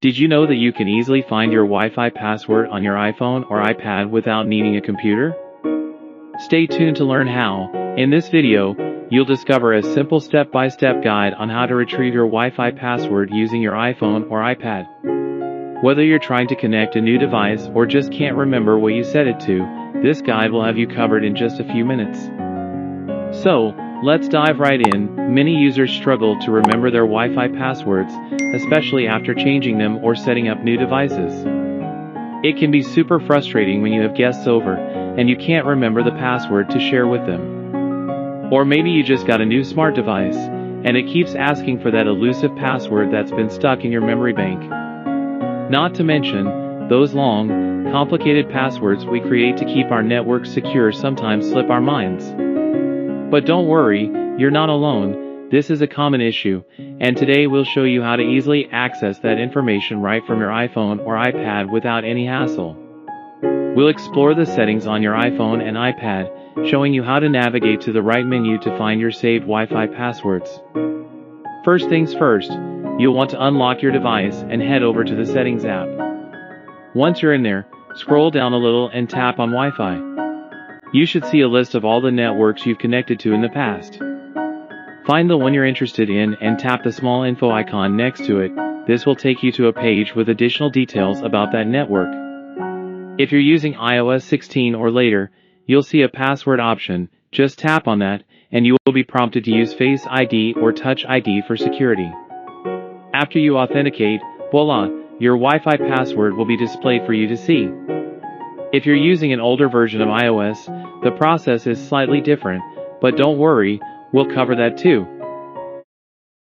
Did you know that you can easily find your Wi-Fi password on your iPhone or iPad without needing a computer? Stay tuned to learn how. In this video, you'll discover a simple step-by-step guide on how to retrieve your Wi-Fi password using your iPhone or iPad. Whether you're trying to connect a new device or just can't remember what you set it to, this guide will have you covered in just a few minutes. So, let's dive right in. Many users struggle to remember their Wi-Fi passwords, especially after changing them or setting up new devices. It can be super frustrating when you have guests over, and you can't remember the password to share with them. Or maybe you just got a new smart device, and it keeps asking for that elusive password that's been stuck in your memory bank. Not to mention, those long, complicated passwords we create to keep our network secure sometimes slip our minds. But don't worry, you're not alone. This is a common issue, and today we'll show you how to easily access that information right from your iPhone or iPad without any hassle. We'll explore the settings on your iPhone and iPad, showing you how to navigate to the right menu to find your saved Wi-Fi passwords. First things first, you'll want to unlock your device and head over to the Settings app. Once you're in there, scroll down a little and tap on Wi-Fi. You should see a list of all the networks you've connected to in the past. Find the one you're interested in and tap the small info icon next to it. This will take you to a page with additional details about that network. If you're using iOS 16 or later, you'll see a password option. Just tap on that, and you will be prompted to use Face ID or Touch ID for security. After you authenticate, voila, your Wi-Fi password will be displayed for you to see. If you're using an older version of iOS, the process is slightly different, but don't worry, we'll cover that too.